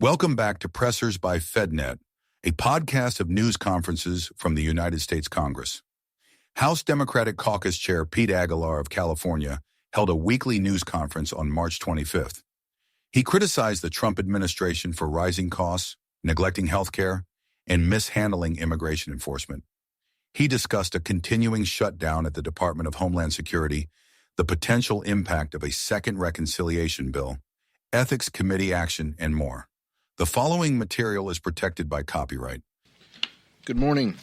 Welcome back to Pressers by FedNet, a podcast of news conferences from the United States Congress. House Democratic Caucus Chair Pete Aguilar of California held a weekly news conference on March 25th. He criticized the Trump administration for rising costs, neglecting health care, and mishandling immigration enforcement. He discussed a continuing shutdown at the Department of Homeland Security, the potential impact of a second reconciliation bill, ethics committee action, and more. The following material is protected by copyright. Good morning.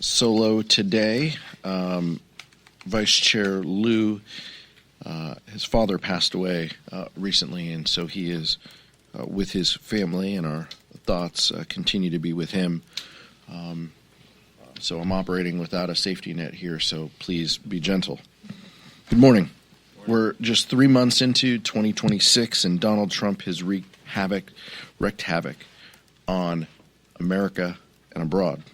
Solo today. Vice Chair Lieu, his father passed away recently, and so he is with his family, and our thoughts continue to be with him. So I'm operating without a safety net here, so please be gentle. Good morning. We're just 3 months into 2026, and Donald Trump has wreaked havoc on America and abroad.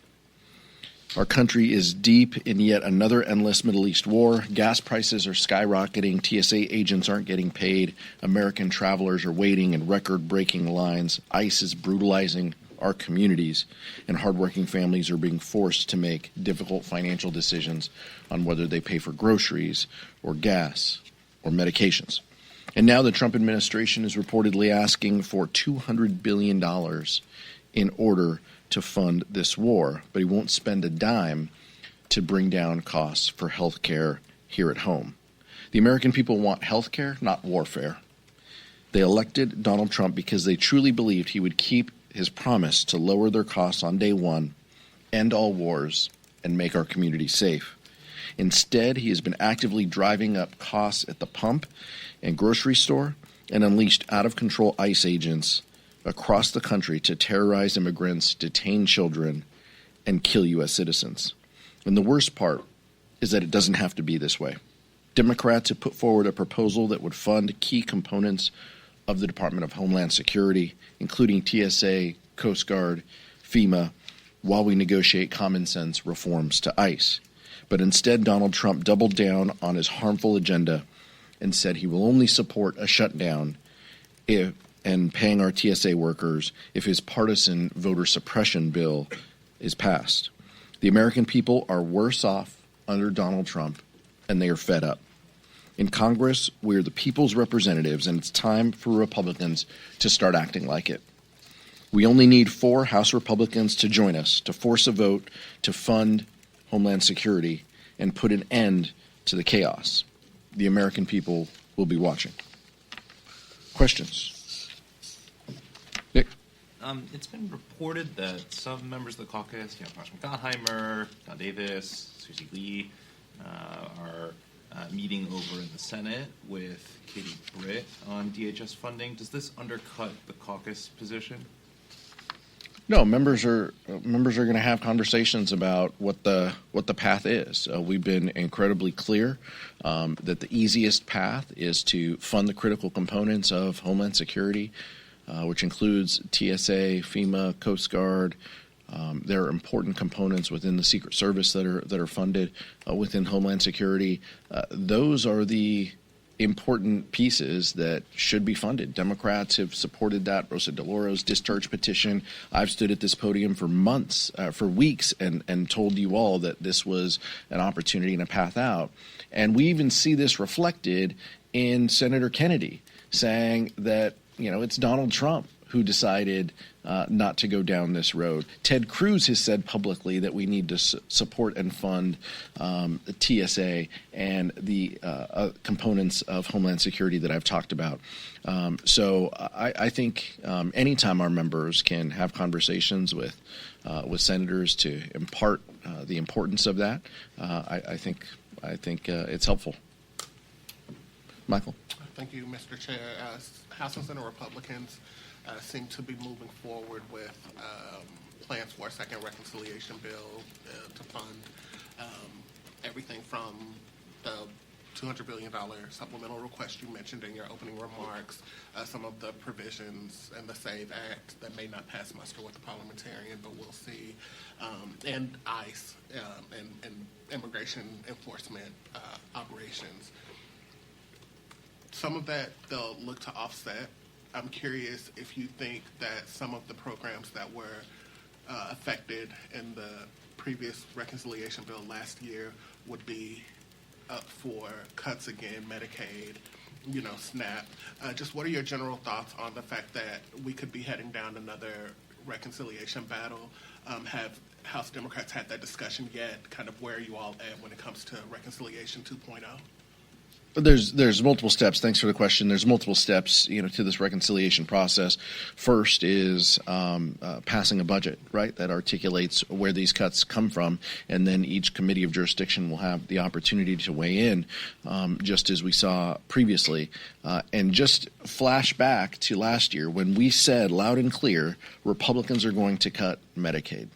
Our country is deep in yet another endless Middle East war. Gas prices are skyrocketing. TSA agents aren't getting paid. American travelers are waiting in record-breaking lines. ICE is brutalizing our communities, and hardworking families are being forced to make difficult financial decisions on whether they pay for groceries or gas or medications. And now the Trump administration is reportedly asking for $200 billion in order to fund this war, but he won't spend a dime to bring down costs for health care here at home. The American people want health care, not warfare. They elected Donald Trump because they truly believed he would keep his promise to lower their costs on day one, end all wars, and make our community safe. Instead, he has been actively driving up costs at the pump and grocery store and unleashed out-of-control ICE agents across the country to terrorize immigrants, detain children, and kill U.S. citizens. And the worst part is that it doesn't have to be this way. Democrats have put forward a proposal that would fund key components of the Department of Homeland Security, including TSA, Coast Guard, FEMA, while we negotiate common sense reforms to ICE. But instead, Donald Trump doubled down on his harmful agenda and said he will only support a shutdown and paying our TSA workers if his partisan voter suppression bill is passed. The American people are worse off under Donald Trump, and they are fed up. In Congress, we're the people's representatives, and it's time for Republicans to start acting like it. We only need 4 House Republicans to join us to force a vote to fund Homeland Security and put an end to the chaos. The American people will be watching. Questions? Nick? It's been reported that some members of the caucus, Congressman Gottheimer, Don Davis, Susie Lee, are meeting over in the Senate with Katie Britt on DHS funding. Does this undercut the caucus position? No, members are going to have conversations about what the path is. We've been incredibly clear that the easiest path is to fund the critical components of Homeland Security, which includes TSA, FEMA, Coast Guard. There are important components within the Secret Service that are funded within Homeland Security. Those are the important pieces that should be funded. Democrats have supported that. Rosa DeLauro's discharge petition. I've stood at this podium for months, for weeks, and told you all that this was an opportunity and a path out. And we even see this reflected in Senator Kennedy saying that, it's Donald Trump who decided not to go down this road. Ted Cruz has said publicly that we need to support and fund the TSA and the components of Homeland Security that I've talked about. So I think anytime our members can have conversations with senators to impart the importance of that, I think it's helpful. Michael. Thank you, Mr. Chair. House and Senate Republicans seem to be moving forward with plans for a second reconciliation bill to fund everything from the $200 billion supplemental request you mentioned in your opening remarks, some of the provisions in the SAVE Act that may not pass muster with the parliamentarian, but we'll see, and ICE and immigration enforcement operations. Some of that they'll look to offset. I'm curious if you think that some of the programs that were affected in the previous reconciliation bill last year would be up for cuts again, Medicaid, SNAP. Just what are your general thoughts on the fact that we could be heading down another reconciliation battle? Have House Democrats had that discussion yet? Kind of where are you all at when it comes to Reconciliation 2.0? There's multiple steps. Thanks for the question. There's multiple steps, to this reconciliation process. First is passing a budget, right, that articulates where these cuts come from, and then each committee of jurisdiction will have the opportunity to weigh in, just as we saw previously. And just flash back to last year when we said loud and clear, Republicans are going to cut Medicaid.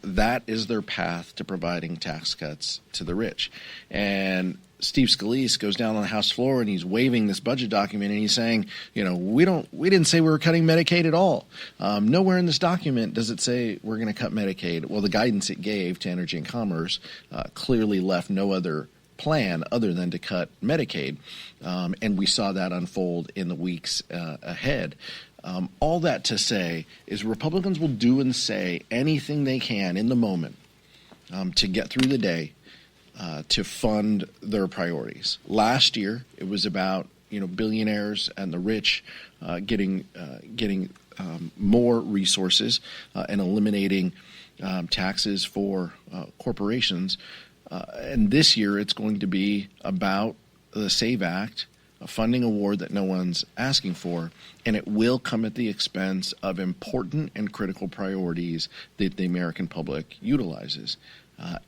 That is their path to providing tax cuts to the rich. And Steve Scalise goes down on the House floor and he's waving this budget document and he's saying, we didn't say we were cutting Medicaid at all. Nowhere in this document does it say we're going to cut Medicaid. Well, the guidance it gave to Energy and Commerce clearly left no other plan other than to cut Medicaid. And we saw that unfold in the weeks ahead. All that to say is Republicans will do and say anything they can in the moment to get through the day to fund their priorities. Last year, it was about billionaires and the rich getting more resources and eliminating taxes for corporations. And this year, it's going to be about the SAVE Act, a funding award that no one's asking for, and it will come at the expense of important and critical priorities that the American public utilizes.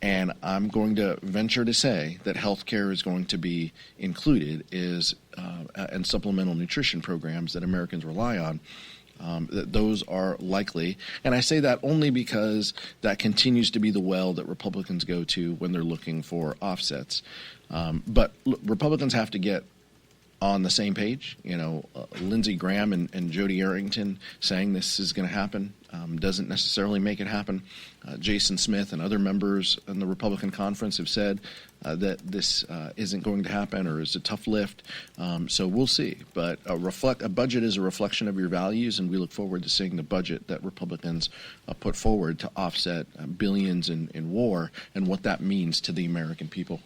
And I'm going to venture to say that healthcare is going to be included and supplemental nutrition programs that Americans rely on. That those are likely. And I say that only because that continues to be the well that Republicans go to when they're looking for offsets. But Republicans have to get on the same page. Lindsey Graham and Jody Arrington saying this is going to happen doesn't necessarily make it happen. Jason Smith and other members in the Republican conference have said that this isn't going to happen or is a tough lift. So we'll see. But a budget is a reflection of your values, and we look forward to seeing the budget that Republicans put forward to offset billions in war and what that means to the American people.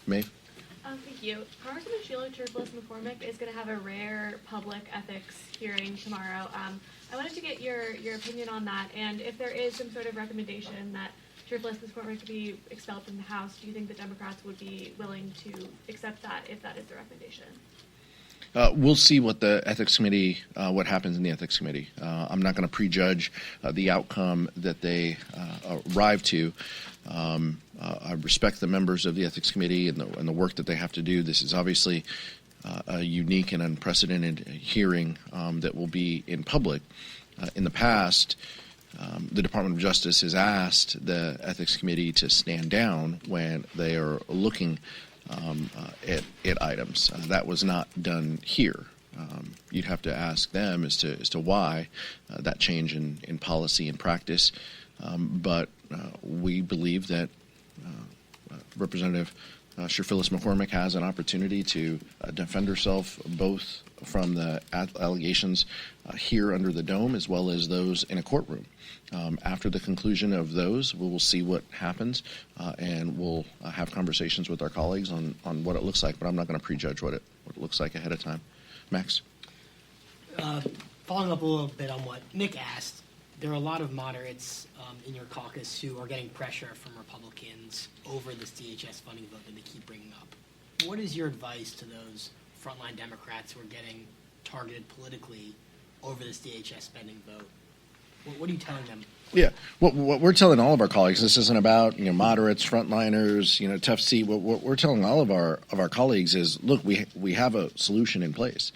Maeve? Thank you. Congressman Sheila Turfless-McCormick is going to have a rare public ethics hearing tomorrow. I wanted to get your opinion on that, and if there is some sort of recommendation that Turfless-McCormick to be expelled from the House, do you think the Democrats would be willing to accept that if that is the recommendation? We'll see what the ethics committee, what happens in the ethics committee. I'm not going to prejudge the outcome that they arrive to. I respect the members of the ethics committee and the work that they have to do. This is obviously a unique and unprecedented hearing that will be in public. In the past, the Department of Justice has asked the ethics committee to stand down when they are looking at items. That was not done here. You'd have to ask them as to why that change in policy and practice. But we believe that Representative Turfless-McCormick has an opportunity to defend herself both from the allegations here under the dome as well as those in a courtroom. After the conclusion of those, we will see what happens, and we'll have conversations with our colleagues on what it looks like, but I'm not going to prejudge what it looks like ahead of time. Max? Following up a little bit on what Nick asked, there are a lot of moderates in your caucus who are getting pressure from Republicans over this DHS funding vote that they keep bringing up. What is your advice to those frontline Democrats who are getting targeted politically over this DHS spending vote? What are you telling them? Yeah, what we're telling all of our colleagues, this isn't about moderates, frontliners, tough seat. What we're telling all of our colleagues is, look, we have a solution in place.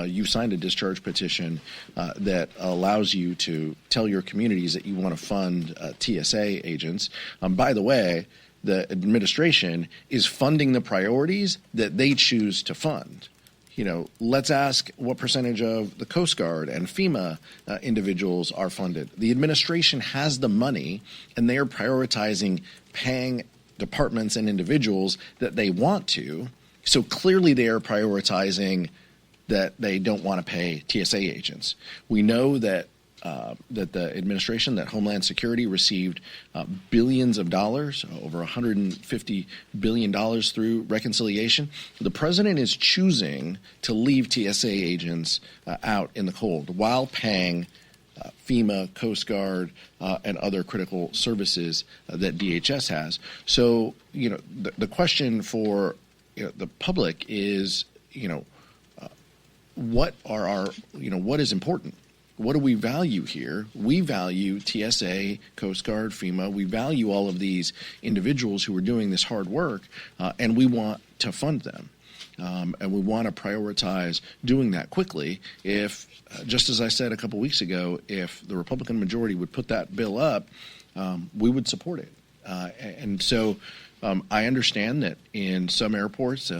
You've signed a discharge petition that allows you to tell your communities that you want to fund TSA agents. By the way, the administration is funding the priorities that they choose to fund. Let's ask what percentage of the Coast Guard and FEMA individuals are funded. The administration has the money, and they are prioritizing paying departments and individuals that they want to So clearly they are prioritizing that they don't want to pay TSA agents. We know that that the administration, that Homeland Security received billions of dollars, over $150 billion through reconciliation. The president is choosing to leave TSA agents out in the cold while paying FEMA, Coast Guard, and other critical services that DHS has. So, the question for the public is, what is important? What do we value here? We value TSA, Coast Guard, FEMA. We value all of these individuals who are doing this hard work, and we want to fund them. And we want to prioritize doing that quickly. If, just as I said a couple weeks ago, if the Republican majority would put that bill up, we would support it. And so I understand that in some airports,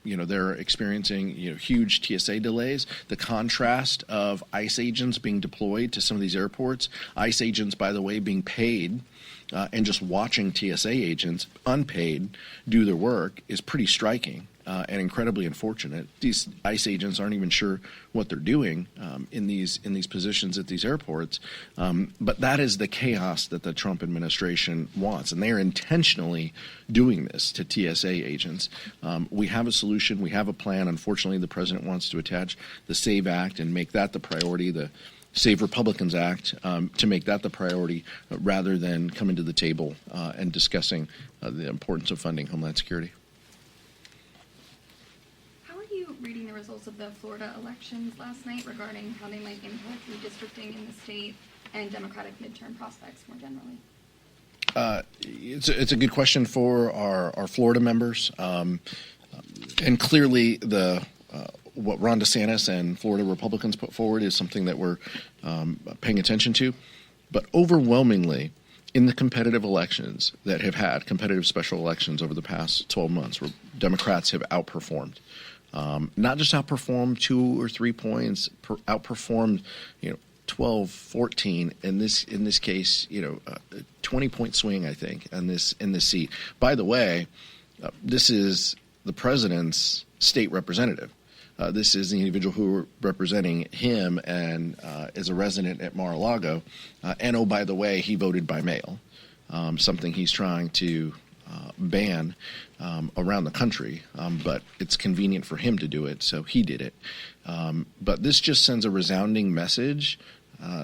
they're experiencing huge TSA delays. The contrast of ICE agents being deployed to some of these airports, ICE agents, by the way, being paid and just watching TSA agents, unpaid, do their work is pretty striking and incredibly unfortunate. These ICE agents aren't even sure what they're doing in these positions at these airports. But that is the chaos that the Trump administration wants, and they are intentionally doing this to TSA agents. We have a solution. We have a plan. Unfortunately, the president wants to attach the SAVE Act and make that the priority, the Save Republicans Act, to make that the priority rather than coming to the table and discussing the importance of funding Homeland Security. Reading the results of the Florida elections last night regarding how they might impact redistricting in the state and Democratic midterm prospects more generally? It's a good question for our Florida members, and clearly what Ron DeSantis and Florida Republicans put forward is something that we're paying attention to. But overwhelmingly, in the competitive elections that have had competitive special elections over the past 12 months, where Democrats have outperformed. Not just outperformed 2 or 3 points, outperformed 12, 14. In this case, 20-point swing, I think, in this seat. By the way, this is the president's state representative. This is the individual who are representing him and is a resident at Mar-a-Lago. And oh, by the way, he voted by mail, something he's trying to ban around the country, but it's convenient for him to do it, so he did it. But this just sends a resounding message,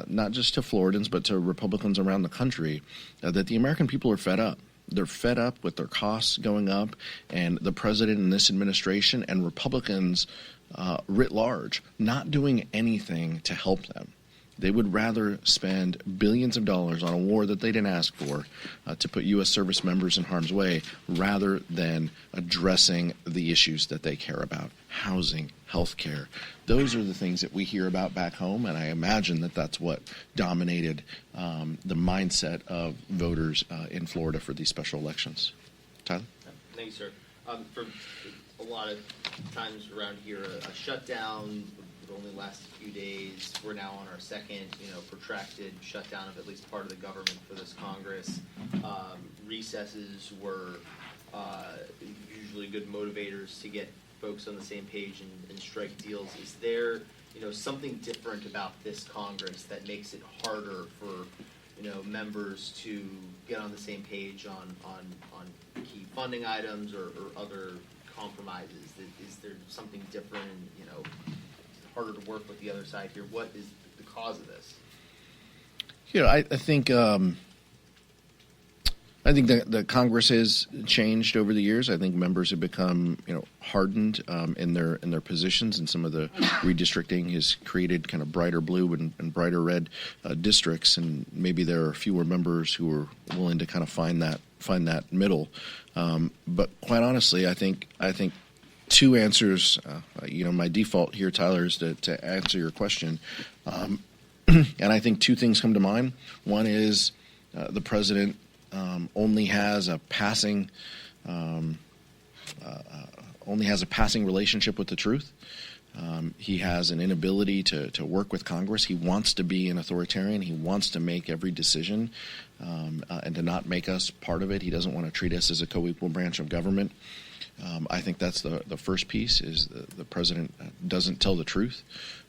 not just to Floridans, but to Republicans around the country, that the American people are fed up. They're fed up with their costs going up, and the president and this administration and Republicans writ large not doing anything to help them. They would rather spend billions of dollars on a war that they didn't ask for to put U.S. service members in harm's way rather than addressing the issues that they care about. Housing, health care. Those are the things that we hear about back home, and I imagine that that's what dominated the mindset of voters in Florida for these special elections. Tyler? Thank you, sir. For a lot of times around here, a shutdown only lasts a few days. We're now on our second, protracted shutdown of at least part of the government for this Congress. Recesses were usually good motivators to get folks on the same page and strike deals. Is there, something different about this Congress that makes it harder for, members to get on the same page on key funding items or other compromises? Is there something different and, harder to work with the other side here? What is the cause of this? I think the Congress has changed over the years. I think members have become hardened in their positions, and some of the redistricting has created kind of brighter blue and brighter red districts, and maybe there are fewer members who are willing to kind of find that middle. But quite honestly, I think two answers. My default here, Tyler, is to answer your question. And I think two things come to mind. One is the president only has a passing relationship with the truth. He has an inability to work with Congress. He wants to be an authoritarian. He wants to make every decision and to not make us part of it. He doesn't want to treat us as a co-equal branch of government. I think that's the first piece, is the president doesn't tell the truth.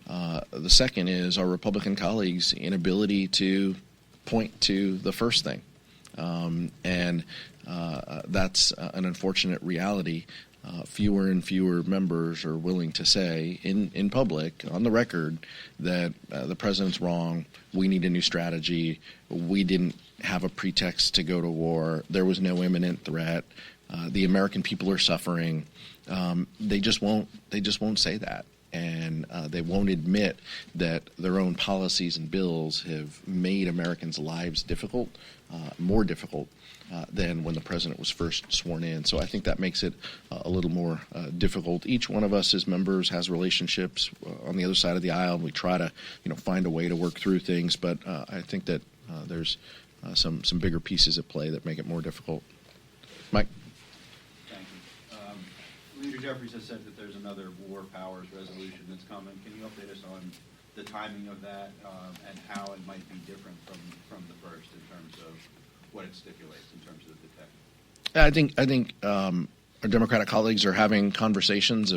The second is our Republican colleagues' inability to point to the first thing. And that's an unfortunate reality. Fewer and fewer members are willing to say in public, on the record, that the president's wrong, we need a new strategy, we didn't have a pretext to go to war, there was no imminent threat, the American people are suffering. They just won't say that. And they won't admit that their own policies and bills have made Americans' lives difficult, more difficult than when the president was first sworn in. So I think that makes it a little more difficult. Each one of us as members has relationships on the other side of the aisle, and we try to find a way to work through things. But I think that there's some bigger pieces at play that make it more difficult. Mike? Thank you. Leader Jeffries has said that there's another war powers resolution that's coming. Can you update us on the timing of that and how it might be different from the first in terms of what it stipulates in terms of the text? I think our Democratic colleagues are having conversations.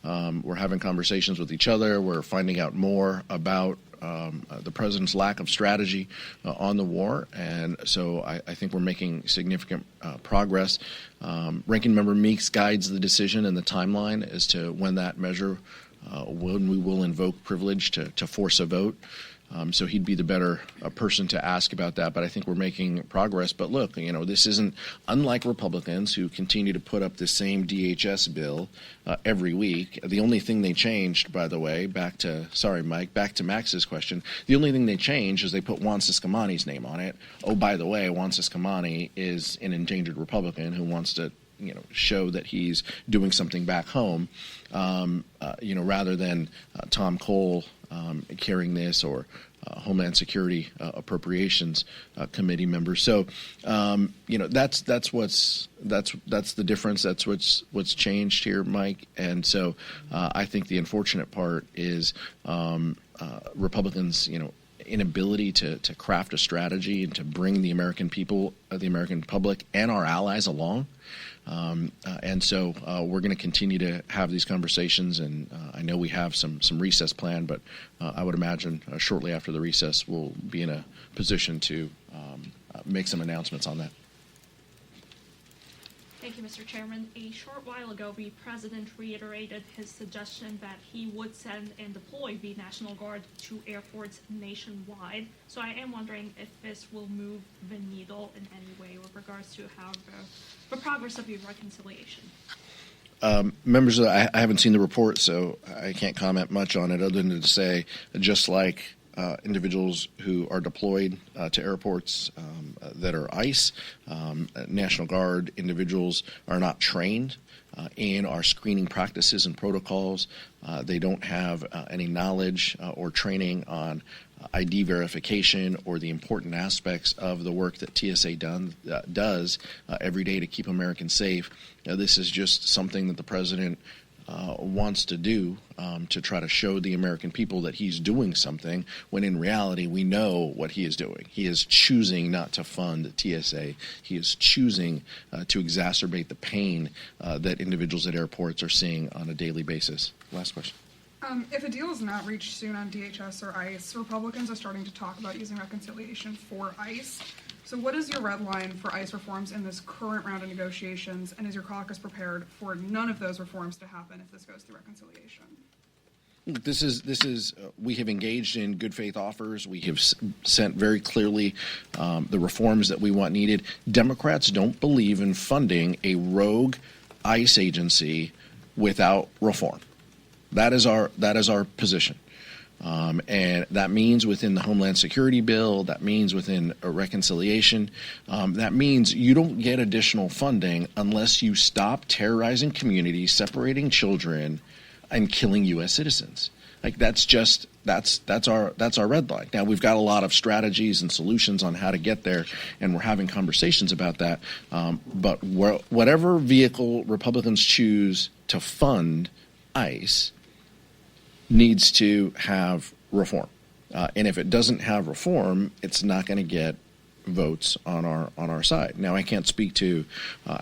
We're having conversations with each other. We're finding out more about the president's lack of strategy on the war, and so I think we're making significant progress. Ranking Member Meeks guides the decision and the timeline as to when that measure, when we will invoke privilege to force a vote. So he'd be the better person to ask about that. But I think we're making progress. But look, this isn't unlike Republicans who continue to put up the same DHS bill every week. The only thing they changed, by the way, back to Max's question, the only thing they changed is they put Juan Ciscomani's name on it. Oh, by the way, Juan Ciscomani is an endangered Republican who wants to show that he's doing something back home, rather than Tom Cole carrying this, or Homeland Security Appropriations Committee members. So, that's the difference. That's what's changed here, Mike. And so, I think the unfortunate part is Republicans, inability to craft a strategy and to bring the American people, the American public, and our allies along. And so we're going to continue to have these conversations, and I know we have some recess planned, but I would imagine shortly after the recess we'll be in a position to make some announcements on that. Thank you, Mr. Chairman. A short while ago, the President reiterated his suggestion that he would send and deploy the National Guard to airports nationwide. So I am wondering if this will move the needle in any way with regards to how the progress of the reconciliation. Members, I haven't seen the report, so I can't comment much on it other than to say, just like individuals who are deployed to airports that are ICE, National Guard individuals are not trained in our screening practices and protocols. They don't have any knowledge or training on ID verification or the important aspects of the work that TSA does every day to keep Americans safe. This is just something that the president wants to do to try to show the American people that he's doing something, when in reality we know what he is doing. He is choosing not to fund TSA. He is choosing to exacerbate the pain that individuals at airports are seeing on a daily basis. Last question. If a deal is not reached soon on DHS or ICE, Republicans are starting to talk about using reconciliation for ICE. So what is your red line for ICE reforms in this current round of negotiations, and is your caucus prepared for none of those reforms to happen if this goes through reconciliation? This is we have engaged in good faith offers. We have sent very clearly the reforms that we want needed. Democrats don't believe in funding a rogue ICE agency without reform. That is our position. And that means within the Homeland Security bill, that means within a reconciliation, that means you don't get additional funding unless you stop terrorizing communities, separating children, and killing U.S. citizens. Like that's our red line. Now we've got a lot of strategies and solutions on how to get there, and we're having conversations about that. But whatever vehicle Republicans choose to fund ICE needs to have reform. And if it doesn't have reform, it's not going to get votes on our side. Now, I can't speak to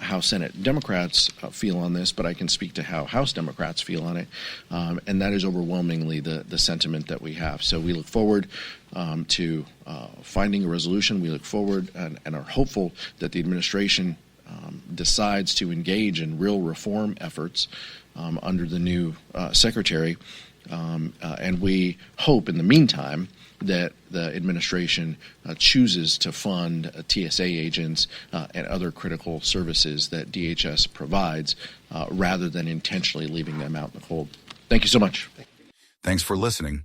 how Senate Democrats feel on this, but I can speak to how House Democrats feel on it, and that is overwhelmingly the sentiment that we have. So we look forward to finding a resolution. We look forward and are hopeful that the administration decides to engage in real reform efforts under the new secretary, and we hope in the meantime that the administration chooses to fund TSA agents and other critical services that DHS provides rather than intentionally leaving them out in the cold. Thank you so much. Thanks for listening.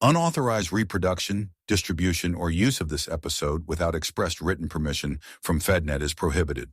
Unauthorized reproduction, distribution, or use of this episode without expressed written permission from FedNet is prohibited.